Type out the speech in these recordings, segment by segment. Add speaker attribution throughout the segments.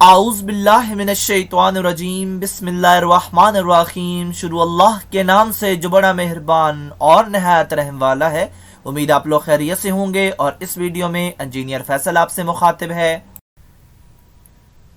Speaker 1: आऊज़ बिल्लाहि मिनश्शैतानिर्रजीम बिस्मिल्लाहिर्रहमानिर्रहीम। शुरू अल्लाह के नाम से जो बड़ा मेहरबान और नहायत रहम वाला है। उम्मीद आप लोग खैरियत से होंगे और इस वीडियो में इंजीनियर फैसल आपसे मुखातिब है।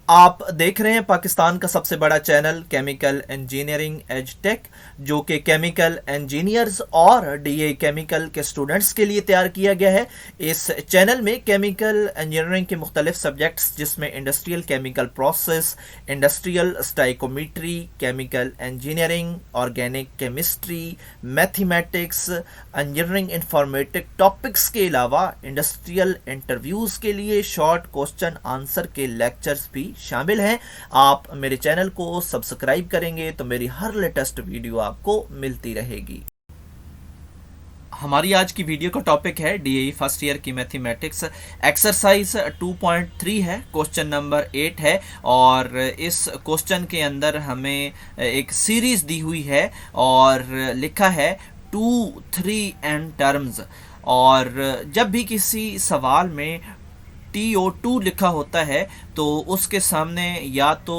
Speaker 1: आप देख रहे हैं पाकिस्तान का सबसे बड़ा channel chemical engineering edge tech, जो कि केमिकल इंजीनियर्स और डीए केमिकल के स्टूडेंट्स के लिए तैयार किया गया है। इस चैनल में केमिकल इंजीनियरिंग के मुख्तलिफ सब्जेक्ट्स जिसमें industrial chemical process, industrial stoichiometry, chemical engineering, organic chemistry, mathematics, engineering informatic topics के अलावा इंडस्ट्रियल इंटरव्यूज़ के लिए शॉर्ट क्वेश्चन आंसर के लेक्चर्स भी शामिल हैं। आप मेरे चैनल को सब्सक्राइब करेंगे तो मेरी हर लेटेस्ट वीडियो आपको मिलती रहेगी। हमारी आज की वीडियो का टॉपिक है डीएई फर्स्ट ईयर की मैथमेटिक्स, एक्सरसाइज 2.3 है, क्वेश्चन नंबर 8 है। और इस क्वेश्चन के अंदर हमें एक सीरीज दी हुई है और लिखा है 2, 3 एंड टर्म्स। और जब भी किसी सवाल में TO2 लिखा होता है तो उसके सामने या तो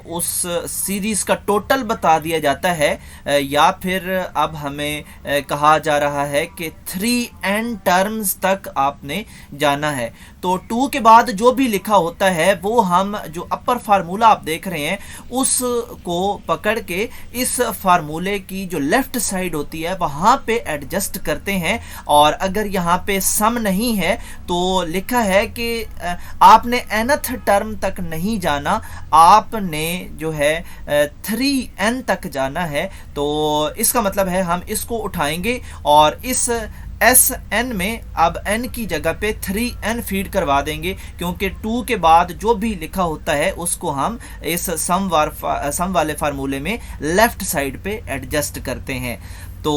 Speaker 1: उस सीरीज़ का टोटल बता दिया जाता है या फिर अब हमें कहा जा रहा है कि 3n टर्म्स तक आपने जाना है। तो 2 के बाद जो भी लिखा होता है वो हम जो अपर फार्मूला आप देख रहे हैं उसको पकड़ के इस फार्मूले की जो लेफ़्ट साइड होती है वहाँ पे एडजस्ट करते हैं। और अगर यहाँ पे सम नहीं है तो लिखा है कि आपने nth टर्म तक नहीं जाना, आपने जो है 3n तक जाना है। तो इसका मतलब है हम इसको उठाएंगे और इस SN में अब n की जगह पे 3n फीड करवा देंगे, क्योंकि 2 के बाद जो भी लिखा होता है उसको हम इस सम वाले फार्मूले में लेफ्ट साइड पे एडजस्ट करते हैं। तो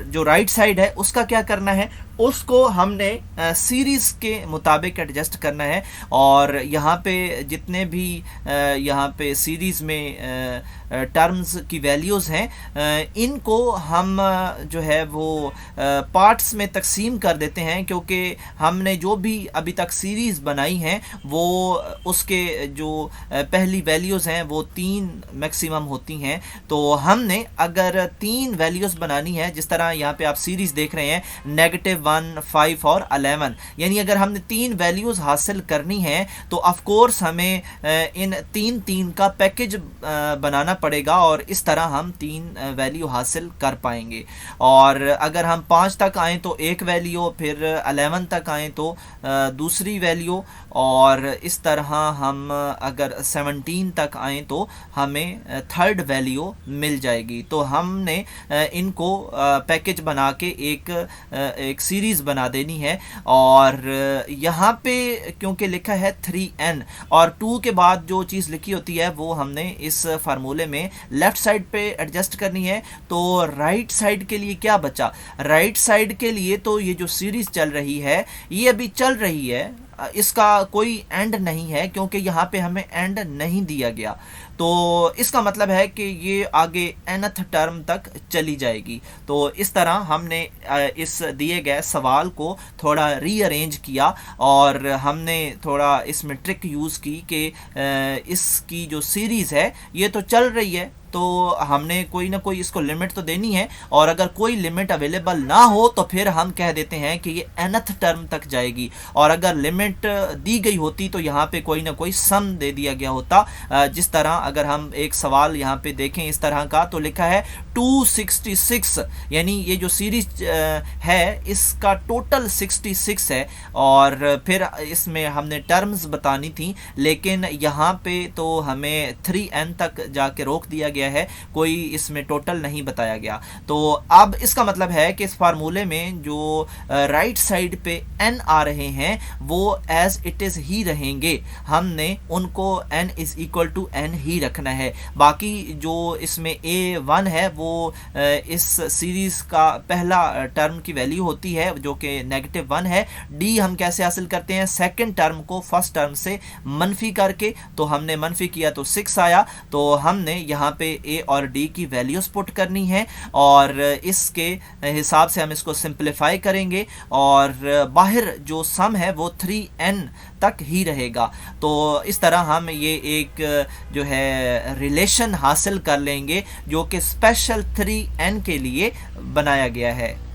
Speaker 1: जो राइट साइड है उसका क्या करना है, उसको हमने सीरीज़ के मुताबिक एडजस्ट करना है। और यहाँ पे जितने भी यहाँ पे सीरीज़ में टर्म्स की वैल्यूज़ हैं इनको हम जो है वो पार्ट्स में तकसीम कर देते हैं, क्योंकि हमने जो भी अभी तक सीरीज़ बनाई हैं वो उसके जो पहली वैल्यूज़ हैं वो 3 मैक्सिमम होती हैं। तो हमने अगर 3 वैल्यूज़ बनानी है, जिस तरह यहाँ पे आप सीरीज़ देख रहे हैं -1, 5 और 11, यानी अगर हमने 3 वैल्यूज़ हासिल करनी है तो ऑफ कोर्स हमें इन 3 का पैकेज बनाना पड़ेगा और इस तरह हम 3 वैल्यू हासिल कर पाएंगे। और अगर हम 5 तक आएँ तो एक वैल्यू, फिर 11 तक आएँ तो दूसरी वैल्यू, और इस तरह हम अगर 17 तक आएँ तो हमें थर्ड वैल्यू मिल जाएगी। तो हमने इनको पैकेज बना के एक सीरीज़ बना देनी है। और यहाँ पे क्योंकि लिखा है 3n और 2 के बाद जो चीज़ लिखी होती है वो हमने इस फार्मूले में लेफ़्ट साइड पे एडजस्ट करनी है। तो राइट साइड के लिए क्या बचा, राइट साइड के लिए तो ये जो सीरीज़ चल रही है ये अभी चल रही है, इसका कोई एंड नहीं है, क्योंकि यहाँ पे हमें एंड नहीं दिया गया। तो इसका मतलब है कि ये आगे nth टर्म तक चली जाएगी। तो इस तरह हमने इस दिए गए सवाल को थोड़ा रीअरेंज किया और हमने थोड़ा इसमें ट्रिक यूज़ की कि इसकी जो सीरीज़ है ये तो चल रही है, तो हमने कोई ना कोई इसको लिमिट तो देनी है। और अगर कोई लिमिट अवेलेबल ना हो तो फिर हम कह देते हैं कि ये nth टर्म तक जाएगी। और अगर लिमिट दी गई होती तो यहाँ पे कोई ना कोई सम दे दिया गया होता। जिस तरह अगर हम एक सवाल यहाँ पे देखें इस तरह का, तो लिखा है 266, यानी ये जो सीरीज है इसका टोटल 66 है। और फिर इसमें हमने टर्म्स बतानी थी, लेकिन यहाँ पे तो हमें 3n तक जाके रोक दिया गया है, कोई इसमें टोटल नहीं बताया गया। तो अब इसका मतलब है कि इस फार्मूले में जो राइट साइड पे n आ रहे हैं वो एज इट इज़ ही रहेंगे, हमने उनको n is equal to n ही रखना है। बाकी जो इसमें a1 है वो इस सीरीज़ का पहला टर्म की वैल्यू होती है जो कि -1 है। d हम कैसे हासिल करते हैं, सेकंड टर्म को फर्स्ट टर्म से मनफी करके, तो हमने मनफी किया तो 6 आया। तो हमने यहाँ पे ए और डी की वैल्यूज़ पुट करनी है और इसके हिसाब से हम इसको सिंप्लीफाई करेंगे और बाहर जो सम है वो 3n तक ही रहेगा। तो इस तरह हम ये एक जो है रिलेशन हासिल कर लेंगे जो कि स्पेशल 3n के लिए बनाया गया है।